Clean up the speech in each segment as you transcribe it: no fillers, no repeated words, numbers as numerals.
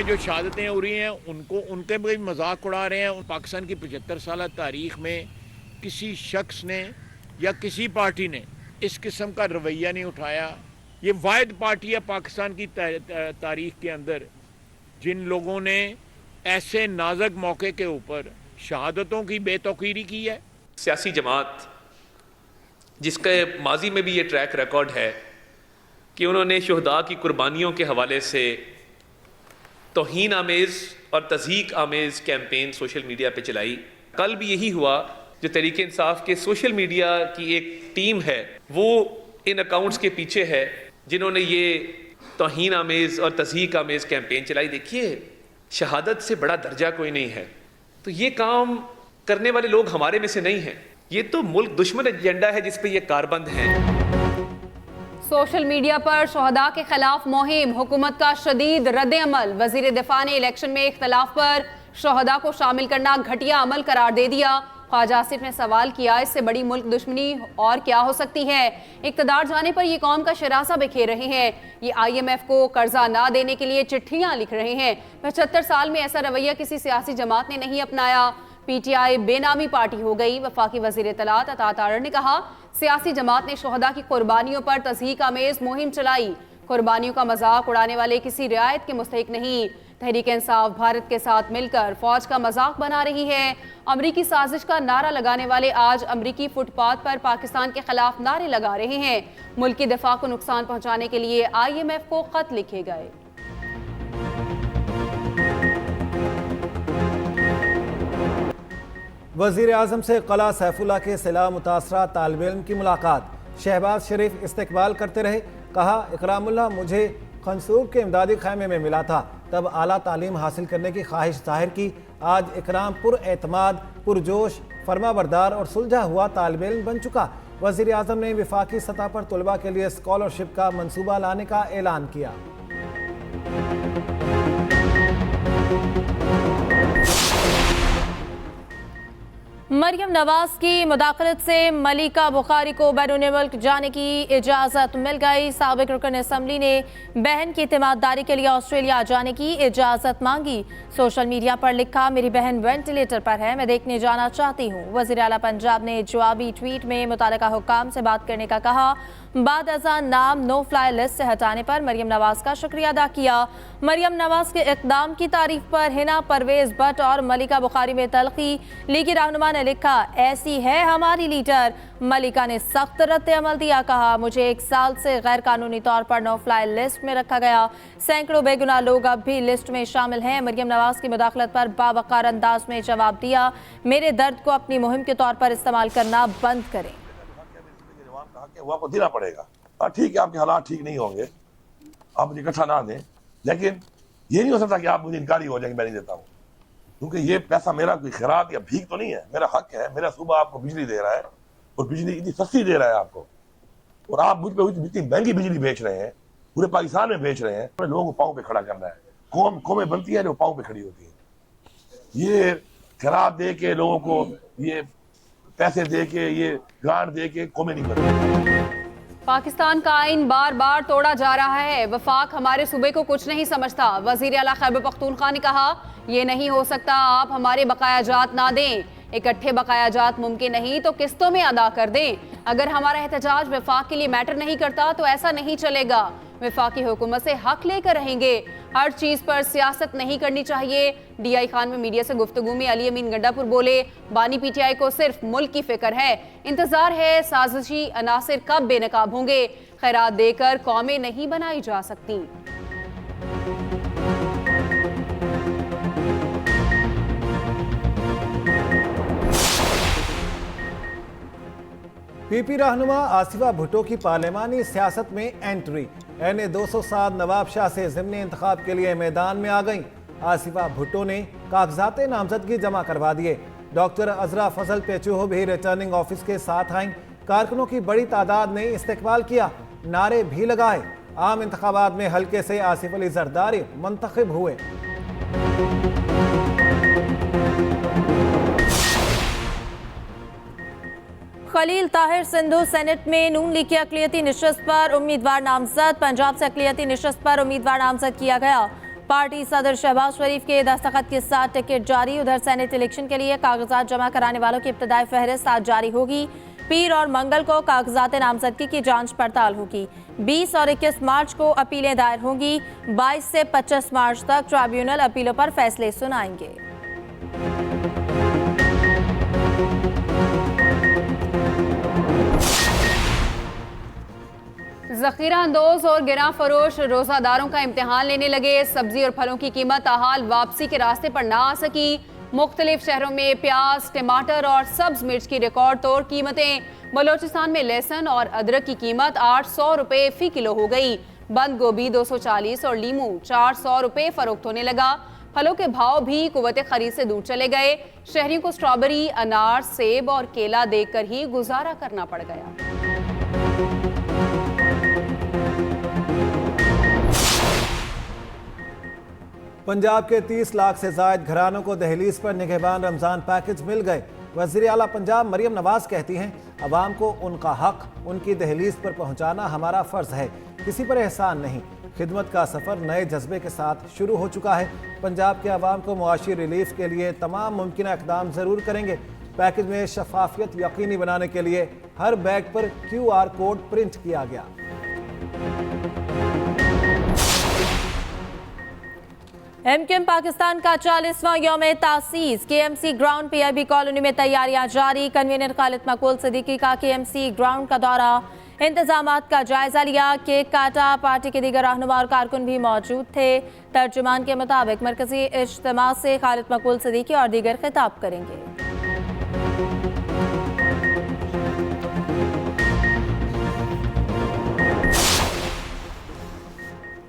जो शहादतें हो रही हैं उनको उनके भी मजाक उड़ा रहे हैं। पाकिस्तान की 75 साल तारीख में किसी शख्स ने या किसी पार्टी ने इस किस्म का रवैया नहीं उठाया। ये वाहिद पार्टी है पाकिस्तान की तारीख के अंदर जिन लोगों ने ऐसे नाजुक मौके के ऊपर शहादतों की बेतौकीरी की है। सियासी जमात जिसके माजी में भी ये ट्रैक रिकॉर्ड है कि उन्होंने शुहदा की कुर्बानियों के हवाले से तौहीन आमेज़ और तज़हीक आमेज़ कैंपेन सोशल मीडिया पे चलाई। कल भी यही हुआ। जो तहरीक इंसाफ के सोशल मीडिया की एक टीम है वो इन अकाउंट्स के पीछे है जिन्होंने ये तौहीन आमेज़ और तज़हीक आमेज़ कैंपेन चलाई। देखिए, शहादत से बड़ा दर्जा कोई नहीं है। तो ये काम करने वाले लोग हमारे में से नहीं हैं। ये तो मुल्क दुश्मन एजेंडा है जिस पे ये कारबंद हैं। सोशल मीडिया पर शहदा के खिलाफ मुहिम, हुकूमत का शदीद रद्द-ए-अमल। वजीर दिफा ने इलेक्शन में इख्तलाफ पर शहदा को शामिल करना घटिया अमल करार दे दिया। ख्वाजा आसिफ ने सवाल किया, इससे बड़ी मुल्क दुश्मनी और क्या हो सकती है। इक़्तिदार जाने पर ये कौम का शरासा बिखेर रहे हैं। ये IMF को कर्जा ना देने के लिए चिट्ठियां लिख रहे हैं। 75 साल में ऐसा रवैया किसी सियासी जमात ने नहीं अपनाया। PTI बेनामी पार्टी हो गई। वफाकी वज़ीर इत्तलात अता तारड़ ने कहा, सियासी जमात ने शहदा की कुर्बानियों पर तज़हीक आमेज़ मुहिम चलाई। कुर्बानियों का मजाक उड़ाने वाले किसी रियायत के मुस्तहिक नहीं। तहरीक इंसाफ भारत के साथ मिलकर फौज का मजाक बना रही है। अमरीकी साजिश का नारा लगाने वाले आज अमरीकी फुटपाथ पर पाकिस्तान के खिलाफ नारे लगा रहे हैं। मुल्क की दिफा को नुकसान पहुंचाने के लिए IMF को खत लिखे गए। वज़ीर आज़म से क़ला सैफुल्लाह के सिला मुतासरा तालिब इल्म की मुलाकात। शहबाज शरीफ इस्तकबाल करते रहे। कहा, इकरामुल्लाह मुझे खनसूर के इमदादी खैमे में मिला था, तब आला तालीम हासिल करने की ख्वाहिश जाहिर की। आज इकराम पुरएतमाद, पुरजोश, फरमाबरदार और सुलझा हुआ तालिब इल्म बन चुका। वज़ीर आज़म ने वफाकी सतह पर तलबा के लिए स्कॉलरशिप का मंसूबा लाने का ऐलान किया। मरियम नवाज की मुदाखलत से मलिका बुखारी को बैरून मुल्क जाने की इजाज़त मिल गई। साबिक रुकन असम्बली ने बहन की इत्मीदारी के लिए ऑस्ट्रेलिया जाने की इजाज़त मांगी। सोशल मीडिया पर लिखा, मेरी बहन वेंटिलेटर पर है, मैं देखने जाना चाहती हूँ। वज़ीर आला पंजाब ने जवाबी ट्वीट में मुतालिका हुक्काम से बात करने का कहा। बाद अज़ां नाम नो फ्लाई लिस्ट से हटाने पर मरियम नवाज का शुक्रिया अदा किया। मरियम नवाज के इक़दाम की तारीफ पर हिना परवेज भट्ट और मलिका बुखारी में तलखी। लीगी रहनुमा ने लिखा, ऐसी है हमारी लीडर। मलिका ने सख्त रद्द-ए-अमल दिया। कहा, मुझे 1 साल से गैर कानूनी तौर पर नो फ्लाई लिस्ट में रखा गया। सैकड़ों बेगुनाह लोग अब भी लिस्ट में शामिल हैं। मरियम नवाज की मुदाखलत पर बावकार अंदाज में जवाब दिया, मेरे दर्द को अपनी मुहिम के तौर पर इस्तेमाल करना बंद करें। आपको देना पड़ेगा। ठीक है, आपके हालात ठीक नहीं होंगे, आप मुझे इकट्ठा ना दें, लेकिन ये नहीं हो सकता कि आप मुझे इनकारी हो जाएंगे मैं नहीं देता हूँ, क्योंकि ये पैसा मेरा कोई खैरात या भीख तो नहीं है, मेरा हक है। मेरा सूबा आपको बिजली दे रहा है और बिजली इतनी सस्ती दे रहा है आपको, और आप मुझ पर इतनी महंगी बिजली बेच रहे हैं, पूरे पाकिस्तान में बेच रहे हैं। लोगों को पाँव पे खड़ा करना है। कौमें बनती है जो पाँव पे खड़ी होती है। ये खैरात दे के लोगों को, ये पैसे दे के, ये ग्रांट दे के कौमें नहीं बनती। पाकिस्तान का आइन बार बार तोड़ा जा रहा है। वफाक हमारे सूबे को कुछ नहीं समझता। वज़ीर आला खैबर पख्तूनख्वा ने कहा, ये नहीं हो सकता, आप हमारे बकाया जात ना दें। इकट्ठे बकाया जात मुमकिन नहीं तो किस्तों में अदा कर दें। अगर हमारा एहतजाज वफाक के लिए मैटर नहीं करता तो ऐसा नहीं चलेगा। वफाकी हुकूमत से हक लेकर रहेंगे। हर चीज़ पर सियासत नहीं करनी चाहिए। DI खान में मीडिया से गुफ्तगू में अली अमीन गंडापुर बोले, बानी PTI को सिर्फ मुल्क की फिक्र है। इंतजार है साजिशी अनासिर कब बेनकाब होंगे। खैरात देकर कौमें नहीं बनाई जा सकती। PP रहनुमा आसिफा भुट्टो की पार्लिमानी सियासत में एंट्री। NA 207 नवाब शाह से ज़िमनी इंतखाब के लिए मैदान में आ गईं। आसिफा भुट्टो ने कागजात नामजदगी जमा करवा दिए। डॉक्टर अजरा फजल पेचूहो भी रिटर्निंग ऑफिस के साथ आईं। कारकुनों की बड़ी तादाद ने इस्तकबाल किया, नारे भी लगाए। आम इंतखाबात में हल्के से आसिफ अली जरदारी मुंतखब हुए। खलील ताहिर सिंधु सेनेट में नून लीग की अक़लियती नशस्त पर उम्मीदवार नामजद। पंजाब से अक़लियती नशस्त पर उम्मीदवार नामजद किया गया। पार्टी सदर शहबाज शरीफ के दस्तखत के साथ टिकट जारी। उधर सेनेट इलेक्शन के लिए कागजात जमा कराने वालों की इब्तदाई फहरिस्त आज जारी होगी। पीर और मंगल को कागजात नामजदगी की जांच पड़ताल होगी। 20 और 21 मार्च को अपीलें दायर होंगी। 22 से 25 मार्च तक ट्राइब्यूनल अपीलों पर फैसले सुनाएंगे। जखीरा अंदोज और गिरा फरोश रोजादारों का इम्तिहान लेने लगे। सब्जी और फलों की कीमत ताहाल वापसी के रास्ते पर ना आ सकी। मुख्तलिफ शहरों में प्याज, टमाटर और सब्ज मिर्च की रिकॉर्ड तोड़ कीमतें। बलोचिस्तान में लहसुन और अदरक की कीमत 800 रुपए फी किलो हो गई। बंद गोभी 240 और लीमू 400 रुपए फरोख्त होने लगा। फलों के भाव भी कुव्वत खरीद से दूर चले गए। शहरियों को स्ट्रॉबेरी, अनार, सेब और केला देखकर ही गुजारा करना पड़ गया। पंजाब के 30 लाख से जायद घरानों को दहलीज पर निगहबान रमजान पैकेज मिल गए। वज़ीर आला पंजाब मरियम नवाज कहती हैं, अवाम को उनका हक उनकी दहलीज पर पहुंचाना हमारा फ़र्ज है, किसी पर एहसान नहीं। खिदमत का सफ़र नए जज्बे के साथ शुरू हो चुका है। पंजाब के अवाम को मुआशी रिलीफ के लिए तमाम मुमकिन इक़दाम ज़रूर करेंगे। पैकेज में शफाफियत यकीनी बनाने के लिए हर बैग पर QR कोड प्रिंट किया गया। MQM पाकिस्तान का 40वां यौम तासीस। KMC ग्राउंड PIB कॉलोनी में तैयारियां जारी। कन्वीनर खालिद मकबूल सिद्दीकी का KMC ग्राउंड का दौरा, इंतजामात का जायजा लिया। केक काटा। पार्टी के दीगर रहनुमा और कारकुन भी मौजूद थे। तर्जुमान के मुताबिक मरकजी इज्तिमा से खालिद मकबूल सिद्दीकी और दीगर खिताब करेंगे।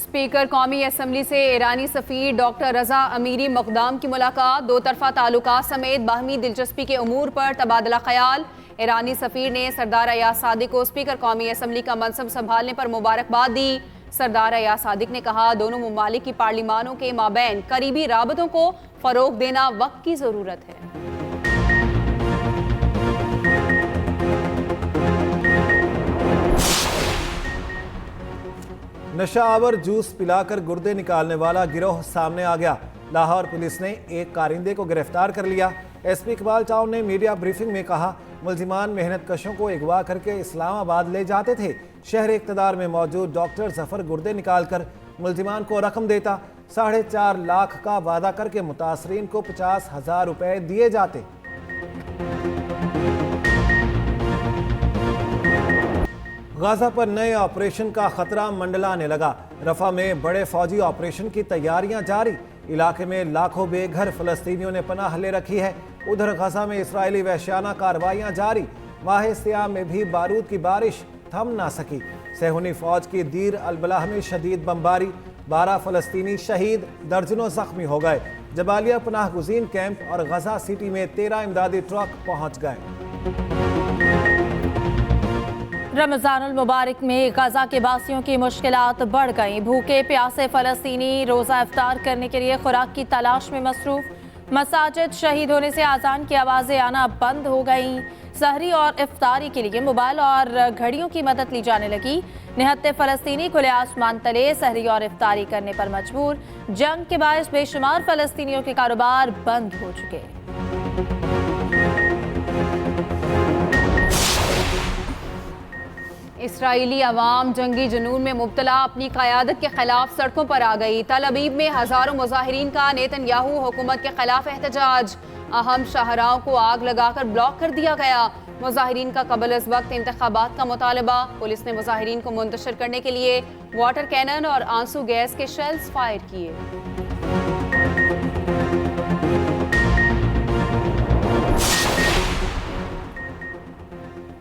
स्पीकर कौमी असम्बली से ईरानी सफ़ीर डॉक्टर रजा अमीरी मकदाम की मुलाकात। दो तरफा ताल्लुकात समेत बाहमी दिलचस्पी के उमूर पर तबादला ख्याल। ईरानी सफ़ीर ने सरदार अयाज सादिक को स्पीकर कौमी असम्बली का मनसब संभालने पर मुबारकबाद दी। सरदार अयाज सादिक ने कहा, दोनों ममालिक की पार्लिमानों के माबैन करीबी राबतों को फ़रोग देना वक्त की ज़रूरत है। नशावर जूस पिलाकर गुर्दे निकालने वाला गिरोह सामने आ गया। लाहौर पुलिस ने एक कारिंदे को गिरफ्तार कर लिया। SP इकबाल चाउन ने मीडिया ब्रीफिंग में कहा, मुल्जिमान मेहनत कशों को अगवा करके इस्लामाबाद ले जाते थे। शहर इक़्तिदार में मौजूद डॉक्टर जफर गुर्दे निकालकर मुल्जिमान को रकम देता। 4.5 लाख का वादा करके मुतासरीन को 50,000 रुपए दिए जाते। गाजा पर नए ऑपरेशन का खतरा मंडलाने लगा। रफा में बड़े फौजी ऑपरेशन की तैयारियां जारी। इलाके में लाखों बेघर फलस्तीनियों ने पनाह ले रखी है। उधर गाजा में इसराइली वहशियाना कार्रवाइयां जारी। वाहे सियाम में भी बारूद की बारिश थम ना सकी। सेहूनी फौज की दीर अलबलाह में शदीद बमबारी। 12 फलस्तीनी शहीद, दर्जनों जख्मी हो गए। जबालिया पनाह गुज़ीन कैंप और गाजा सिटी में 13 इमदादी ट्रक पहुंच गए। रमज़ानुल मुबारक में गाजा के बासियों की मुश्किलात बढ़ गई। भूखे प्यासे फलस्तीनी रोज़ा इफ्तार करने के लिए खुराक की तलाश में मसरूफ। मसाजिद शहीद होने से आज़ान की आवाज़ें आना बंद हो गईं। सहरी और इफ्तारी के लिए मोबाइल और घड़ियों की मदद ली जाने लगी। निहत्ते फलस्तीनी खुले आसमान तले सहरी और इफ्तारी करने पर मजबूर। जंग के बायस बेशुमार फलस्तीनियों के कारोबार बंद हो चुके। इसराइली अवाम जंगी जुनून में मुब्तला अपनी क़यादत के खिलाफ सड़कों पर आ गई। तल अबीब में हजारों मुजाहिरीन का नेतन्याहू हुकूमत के खिलाफ एहतजाज। अहम शाहराहों को आग लगाकर ब्लॉक कर दिया गया। मुजाहिरीन का कबल अज़ वक्त इंतखाबात का मुतालबा। पुलिस ने मुजाहिरीन को मुंतशिर करने के लिए वाटर कैनन और आंसू गैस के शेल्स फायर किए।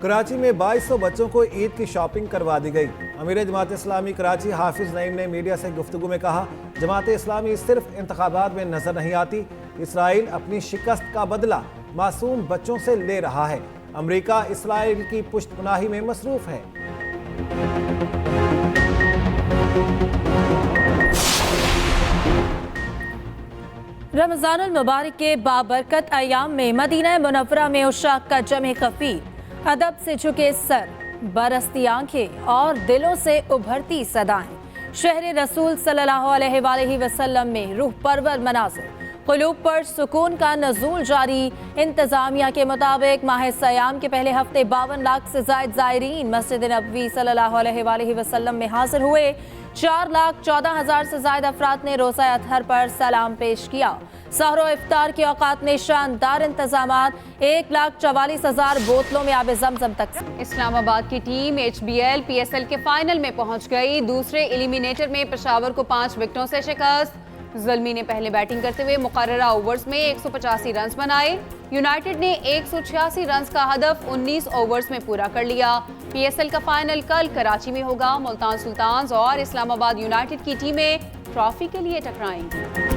कराची में 2200 बच्चों को ईद की शॉपिंग करवा दी गई। अमीर जमात इस्लामी कराची हाफिज नईम ने मीडिया से गुफ्तगू में कहा, जमात इस्लामी सिर्फ इंतखाबात में नजर नहीं आती। इसराइल अपनी शिकस्त का बदला मासूम बच्चों से ले रहा है। अमेरिका इसराइल की पुष्टपनाही में मसरूफ है। रमज़ानुल मुबारक के बाबरकत अयाम में मदीना मुनव्वरा में उशाक का जमे खफी। अदब से झुके सर, बरसती आंखें और दिलों से उभरती सदाएं। शहर रसूल सल्लल्लाहु अलैहि वसल्लम में रूह परवर मनाज़िर, क़ुलूब पर सुकून का नज़ूल जारी। इंतज़ामिया के मुताबिक माह सयाम के पहले हफ्ते 52 लाख से ज़ायद ज़ायरीन मस्जिद नबवी सल्लल्लाहु अलैहि वसल्लम में हाजिर हुए। 4,14,000 से ज़ायद अफराद ने रोज़ा अतहर पर सलाम पेश किया। सहरो इफ्तार के औकात में शानदार इंतजामात, 1,44,000 बोतलों में आब जमजम तक। इस्लामाबाद की टीम HBL PSL के फाइनल में पहुंच गई। दूसरे एलिमिनेटर में पेशावर को 5 विकेटों से शिकस्त। ज़ुल्मी ने पहले बैटिंग करते हुए मुकर्ररा ओवर्स में 185 रन बनाए। यूनाइटेड ने 186 रन का हदफ 19 ओवर्स में पूरा कर लिया। PSL का फाइनल कल कराची में होगा। मुल्तान सुल्तान्स और इस्लामाबाद यूनाइटेड की टीमें ट्रॉफी के लिए टकराएंगी।